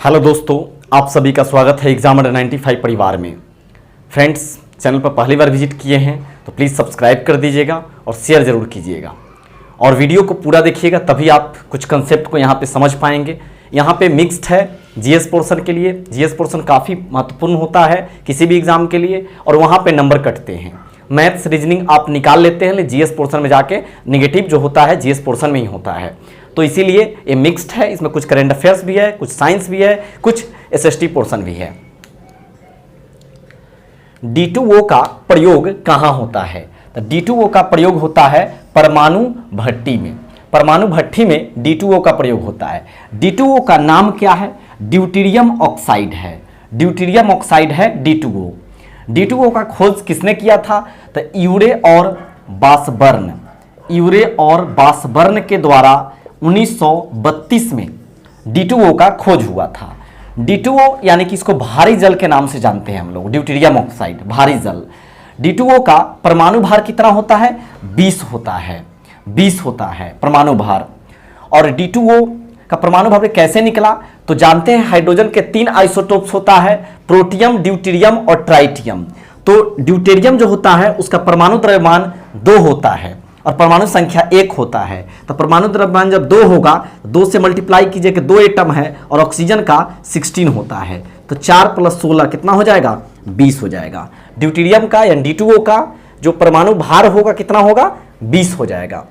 Hello दोस्तों, आप सभी का स्वागत है एग्जाम अंडर 95 परिवार में। फ्रेंड्स, चैनल पर पहली बार विजिट किए हैं तो प्लीज़ सब्सक्राइब कर दीजिएगा और शेयर ज़रूर कीजिएगा और वीडियो को पूरा देखिएगा, तभी आप कुछ कंसेप्ट को यहाँ पे समझ पाएंगे। यहाँ पे मिक्स्ड है जीएस पोर्शन के लिए। जीएस पोर्शन काफ़ी महत्वपूर्ण होता है किसी भी एग्जाम के लिए और वहाँ पे नंबर कटते हैं। मैथ्स रीजनिंग आप निकाल लेते हैं, लेकिन जीएस पोर्शन में जाके निगेटिव जो होता है जीएस पोर्शन में ही होता है। तो इसीलिए ये मिक्स्ड है, इसमें कुछ करंट अफेयर्स भी है, कुछ साइंस भी है, कुछ एसएसटी पोर्शन भी है। D2O का प्रयोग कहाँ होता है? तो D2O का प्रयोग होता है परमाणु भट्टी में। परमाणु भट्टी में D2O का प्रयोग होता है। D2O का नाम क्या है? ड्यूटेरियम ऑक्साइड है। ड्यूटेरियम ऑक्साइड है D2O। D2O का खोज किसने किया था? तो यूरे और बासबर्न के द्वारा 1932 में D2O का खोज हुआ था। D2O यानी कि इसको भारी जल के नाम से जानते हैं हम लोग, ड्यूटेरियम ऑक्साइड भारी जल। D2O का परमाणु भार कितना होता है? 20 होता है। 20 होता है परमाणु भार। और D2O का परमाणु भार कैसे निकला? तो जानते हैं हाइड्रोजन के 3 आइसोटोप्स होता है, प्रोटियम, ड्यूटेरियम और ट्राइटियम। तो ड्यूटेरियम जो होता है उसका परमाणु द्रव्यमान 2 होता है और परमाणु संख्या 1 होता है। तो परमाणु द्रव्यमान जब 2 होगा, 2 से मल्टीप्लाई कीजिए कि 2 एटम है और ऑक्सीजन का 16 होता है। तो 4 + 16 कितना हो जाएगा? 20 हो जाएगा। ड्यूटेरियम का या D2O का जो परमाणु भार होगा कितना होगा? 20 हो जाएगा।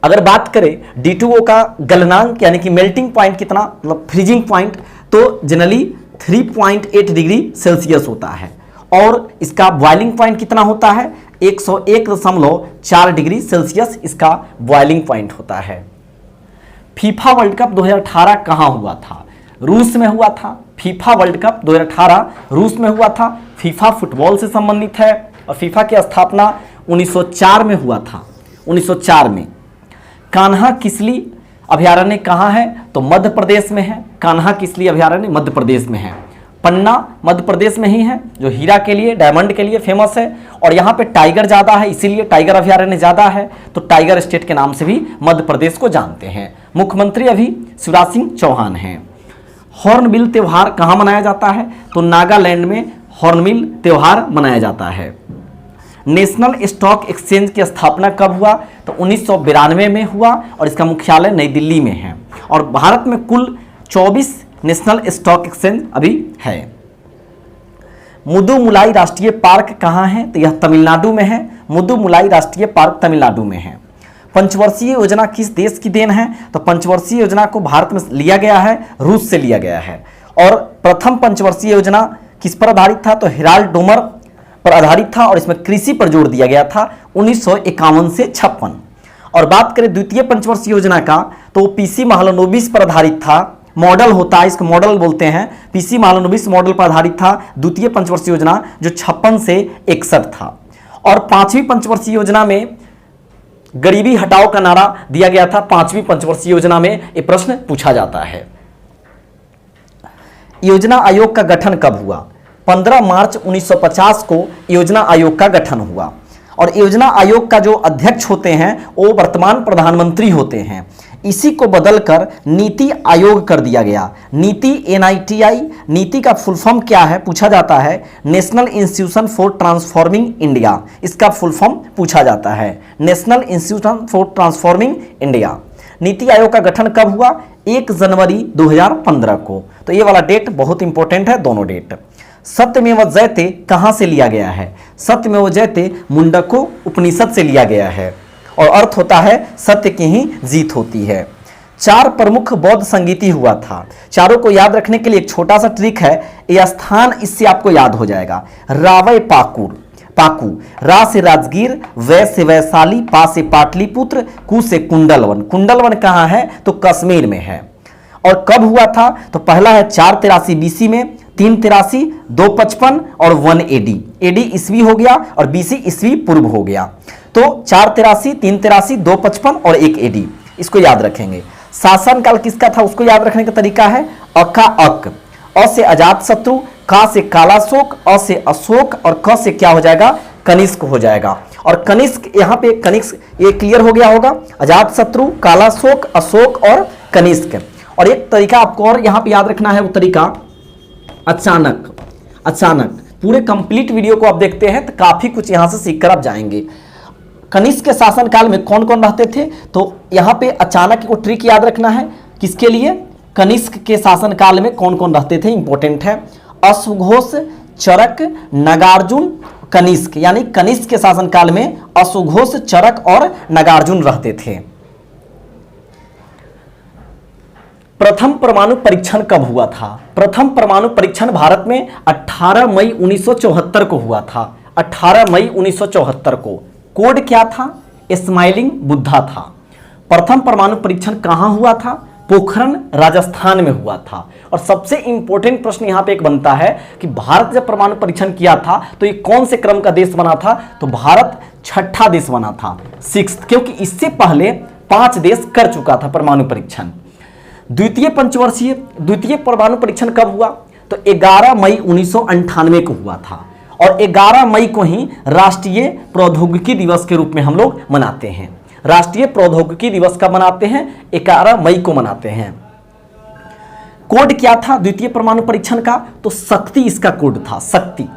अगर बात करें D2O का गलनांक यानी कि मेल्टिंग पॉइंट कितना, मतलब फ्रीजिंग पॉइंट, तो जनरली 3.8 डिग्री सेल्सियस होता है और इसका बॉइलिंग पॉइंट कितना होता है? 101.4 डिग्री सेल्सियस इसका बॉइलिंग पॉइंट होता है। फीफा वर्ल्ड कप 2018 कहाँ हुआ था? रूस में हुआ था। फीफा वर्ल्ड कप 2018 रूस में हुआ था। फीफा फुटबॉल से संबंधित है और फीफा की स्थापना 1904 में हुआ था। 1904 में। कान्हा किसली अभयारण्य कहाँ है? तो मध्य प्रदेश में है। कान्हा किसली अभयारण्य मध्य प्रदेश में है। पन्ना मध्य प्रदेश में ही है, जो हीरा के लिए, डायमंड के लिए फेमस है और यहाँ पे टाइगर ज़्यादा है, इसीलिए टाइगर अभयारण्य ज़्यादा है। तो टाइगर स्टेट के नाम से भी मध्य प्रदेश को जानते हैं। मुख्यमंत्री अभी शिवराज सिंह चौहान हैं। हॉर्नबिल त्यौहार कहाँ मनाया जाता है? तो नागालैंड में हॉर्नबिल त्यौहार मनाया जाता है। नेशनल स्टॉक एक्सचेंज की स्थापना कब हुआ? तो 1992 में हुआ और इसका मुख्यालय नई दिल्ली में है। और भारत में कुल 24 नेशनल स्टॉक एक्सचेंज अभी है। मुदुमुलाई राष्ट्रीय पार्क कहाँ है? तो यह तमिलनाडु में है। मुदुमुलाई राष्ट्रीय पार्क तमिलनाडु में है। पंचवर्षीय योजना किस देश की देन है? तो पंचवर्षीय योजना को भारत में लिया गया है, रूस से लिया गया है। और प्रथम पंचवर्षीय योजना किस पर आधारित था? तो हेराल्ड डोमर पर आधारित था और इसमें कृषि पर जोर दिया गया था 1951 से 56। और बात करें द्वितीय पंचवर्षीय योजना का, तो पीसी महालनोबिस पर आधारित था। मॉडल होता है, इसको मॉडल बोलते हैं। पीसी महालनोबिस मॉडल पर आधारित था द्वितीय पंचवर्षीय योजना, जो 56 से 61 था। और पांचवी पंचवर्षीय योजना में गरीबी हटाओ का नारा दिया गया था। पांचवी पंचवर्षीय योजना में यह प्रश्न पूछा जाता है। योजना आयोग का गठन कब हुआ? 15 मार्च 1950 को योजना आयोग का गठन हुआ और योजना आयोग का जो अध्यक्ष होते हैं वो वर्तमान प्रधानमंत्री होते हैं। इसी को बदलकर नीति आयोग कर दिया गया। नीति NITI, नीति का फुल फॉर्म क्या है पूछा जाता है? National institution for transforming India, इसका फुल फॉर्म पूछा जाता है। National institution for transforming India. NITI Aayog का गठन कब हुआ? 1 जनवरी 2015 को। तो ये वाला डेट बहुत इंपॉर्टेंट है, दोनों डेट। सत्यमेव जयते कहाँ से लिया गया है? सत्यमेव जयते मुंडको उपनिषद से लिया गया है और अर्थ होता है सत्य की ही जीत होती है। 4 प्रमुख बौद्ध संगीति हुआ था। चारों को याद रखने के लिए एक छोटा सा ट्रिक है, यह स्थान इससे आपको याद हो जाएगा। रावय पाकू, रा से राजगीर, वै से वैशाली, पा से पाटलिपुत्र, कु से कुंडलवन। कुंडलवन कहाँ है? तो कश्मीर में है। और कब हुआ था? तो पहला है 483 BC में, 383, 255 और 1 AD। AD ईस्वी हो गया और BC ईस्वी पूर्व हो गया। तो 483, 383, 255 और 1 AD, इसको याद रखेंगे। शासनकाल किसका था उसको याद रखने का तरीका है अका अक। अ से अजात शत्रु, का से कालाशोक, अ से अशोक और क से क्या हो जाएगा? कनिष्क हो जाएगा। और कनिष्क, यहाँ पे कनिष्क ये क्लियर हो गया होगा। अजात शत्रु, कालाशोक, अशोक और कनिष्क। और एक तरीका आपको और यहां पे याद रखना है, वो तरीका अचानक। अचानक पूरे कंप्लीट वीडियो को आप देखते हैं तो काफी कुछ यहां से सीखकर आप जाएंगे। कनिष्क के शासनकाल में कौन कौन रहते थे, तो यहां पे अचानक को ट्रिक याद रखना है। किसके लिए? कनिष्क के शासनकाल में कौन कौन रहते थे, इंपॉर्टेंट है। अश्वघोष, चरक, नागार्जुन, कनिष्क, यानी कनिष्क के शासनकाल में अश्वघोष, चरक और नागार्जुन रहते थे। प्रथम परमाणु परीक्षण कब हुआ था? प्रथम परमाणु परीक्षण भारत में 18 मई 1974 को हुआ था। 18 मई 1974 को। कोड क्या था? स्माइलिंग बुद्धा था। प्रथम परमाणु परीक्षण कहां हुआ था? पोखरण, राजस्थान में हुआ था। और सबसे इंपॉर्टेंट प्रश्न यहां पे एक बनता है कि भारत जब परमाणु परीक्षण किया था तो ये कौन से क्रम का देश बना था? तो भारत 6ठा देश बना था, 6th, क्योंकि इससे पहले 5 देश कर चुका था परमाणु परीक्षण। द्वितीय पंचवर्षीय द्वितीय परमाणु परीक्षण कब हुआ? तो 11 मई 1998 को हुआ था। और 11 मई को ही राष्ट्रीय प्रौद्योगिकी दिवस के रूप में हम लोग मनाते हैं। राष्ट्रीय प्रौद्योगिकी दिवस कब मनाते हैं? 11 मई को मनाते हैं। कोड क्या था द्वितीय परमाणु परीक्षण का? तो शक्ति इसका कोड था, शक्ति।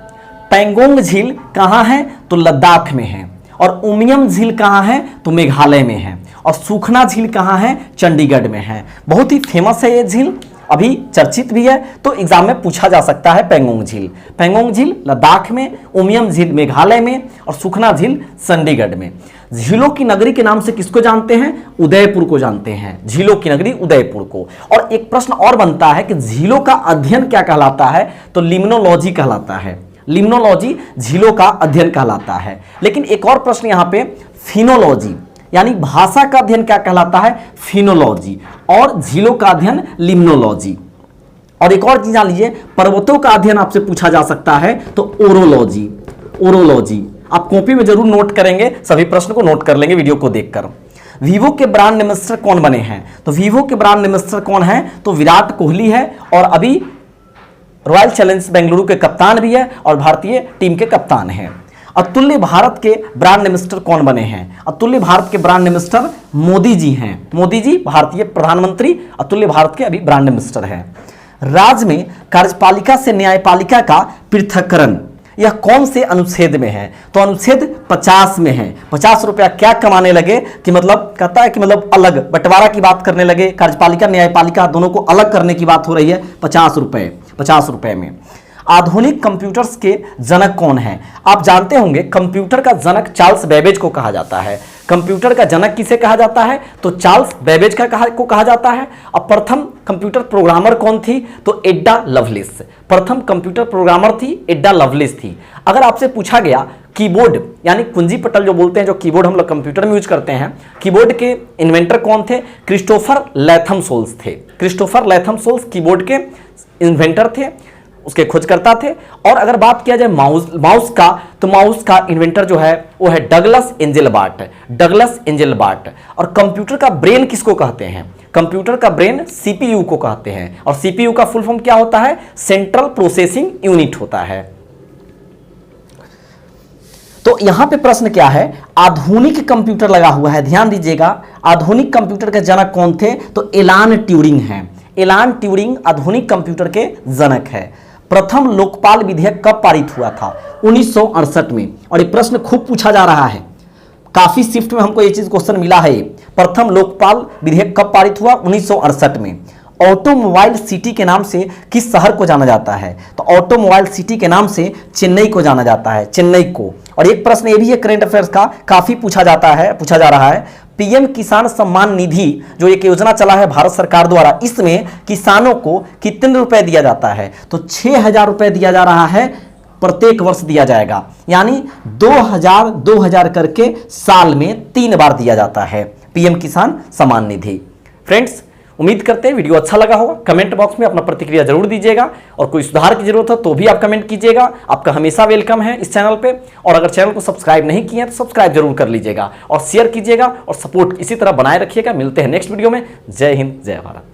पैंगोंग झील कहां है? तो लद्दाख में है। और उमियम झील कहां है? तो मेघालय में है। और सुखना झील कहां है? चंडीगढ़ में है। बहुत ही फेमस है ये झील, अभी चर्चित भी है, तो एग्जाम में पूछा जा सकता है पैंगोंग झील। पैंगोंग झील लद्दाख में, उमियम झील मेघालय में और सुखना झील चंडीगढ़ में। झीलों की नगरी के नाम से किसको जानते हैं? उदयपुर को जानते हैं, झीलों की नगरी उदयपुर को। और एक प्रश्न और बनता है कि झीलों का अध्ययन क्या कहलाता है? तो लिम्नोलॉजी कहलाता है। लिम्नोलॉजी झीलों का अध्ययन कहलाता है। लेकिन एक और प्रश्न यहां पे, फिनोलॉजी यानी भाषा का अध्ययन क्या कहलाता है? फिनोलॉजी। और झीलों का अध्ययन लिम्नोलॉजी। और एक और चीज जान लीजिए, पर्वतों का अध्ययन आपसे पूछा जा सकता है तो ओरोलॉजी। ओरोलॉजी आप कॉपी में जरूर नोट करेंगे, सभी प्रश्न को नोट कर लेंगे वीडियो को देखकर। वीवो के ब्रांड एम्बेसडर कौन बने हैं? तो वीवो के ब्रांड एम्बेसडर कौन है? तो विराट कोहली है, और अभी रॉयल चैलेंजर्स बेंगलुरु के कप्तान भी है और भारतीय टीम के कप्तान हैं। अतुल्य भारत के ब्रांड एम्बेसडर कौन बने हैं? अतुल्य भारत के ब्रांड एम्बेसडर मोदी जी हैं। मोदी जी भारतीय प्रधानमंत्री अतुल्य भारत के अभी ब्रांड एम्बेसडर हैं। राज्य में कार्यपालिका से न्यायपालिका का पृथक्करण यह कौन से अनुच्छेद में है? तो अनुच्छेद 50 में है। 50 रुपया क्या कमाने लगे कि मतलब कहता है कि मतलब अलग बंटवारा की बात करने लगे, कार्यपालिका न्यायपालिका दोनों को अलग करने की बात हो रही है। 50 रुपए में। आधुनिक कंप्यूटर्स के जनक कौन है? आप जानते होंगे कंप्यूटर का जनक चार्ल्स बेबेज को कहा जाता है। कंप्यूटर का जनक किसे कहा जाता है? तो चार्ल्स बेबेज को कहा जाता है। अब प्रथम कंप्यूटर प्रोग्रामर कौन थी? तो एडा लवलेस। प्रथम कंप्यूटर प्रोग्रामर थी एडा लवलेस थी। अगर आपसे पूछा गया कीबोर्ड यानी कुंजी पटल जो बोलते हैं, जो कीबोर्ड हम लोग कंप्यूटर में यूज करते हैं, कीबोर्ड के इन्वेंटर कौन थे? क्रिस्टोफर लैथम सोल्स थे। क्रिस्टोफर लैथम सोल्स कीबोर्ड के इन्वेंटर थे, उसके खोजकर्ता थे। और अगर बात किया जाए माउस का, तो माउस का इन्वेंटर जो है वो है डगलस एंजेलबार्ट। डगलस एंजेलबार्ट। और कंप्यूटर का ब्रेन किसको कहते हैं? कंप्यूटर का ब्रेन सीपीयू को कहते हैं। और सीपीयू का फुल फॉर्म क्या होता है? सेंट्रल प्रोसेसिंग यूनिट होता है। तो यहां पे प्रश्न क्या है? आधुनिक कंप्यूटर लगा हुआ है, ध्यान दीजिएगा। आधुनिक कंप्यूटर के जनक कौन थे? तो एलान ट्यूरिंग हैं। एलान ट्यूरिंग आधुनिक कंप्यूटर के जनक है। प्रथम लोकपाल विधेयक कब पारित हुआ था? 1968 में। और ये प्रश्न खूब पूछा जा रहा है, काफी शिफ्ट में हमको ये चीज क्वेश्चन मिला है। प्रथम लोकपाल विधेयक कब पारित हुआ? 1968 में। ऑटोमोबाइल सिटी के नाम से किस शहर को जाना जाता है? तो ऑटोमोबाइल सिटी के नाम से चेन्नई को जाना जाता है, चेन्नई को। और एक प्रश्न ये भी है करंट अफेयर्स का, काफी पूछा जा रहा है। पीएम किसान सम्मान निधि जो एक योजना चला है भारत सरकार द्वारा, इसमें किसानों को कितने रुपए दिया जाता है? तो 6000 रुपए दिया जा रहा है, प्रत्येक वर्ष दिया जाएगा। यानी 2000 करके साल में 3 बार दिया जाता है पीएम किसान सम्मान निधि। फ्रेंड्स, उम्मीद करते हैं वीडियो अच्छा लगा होगा। कमेंट बॉक्स में अपना प्रतिक्रिया जरूर दीजिएगा, और कोई सुधार की जरूरत हो तो भी आप कमेंट कीजिएगा। आपका हमेशा वेलकम है इस चैनल पे। और अगर चैनल को सब्सक्राइब नहीं किए तो सब्सक्राइब जरूर कर लीजिएगा और शेयर कीजिएगा और सपोर्ट इसी तरह बनाए रखिएगा। मिलते हैं नेक्स्ट वीडियो में। जय हिंद, जय भारत।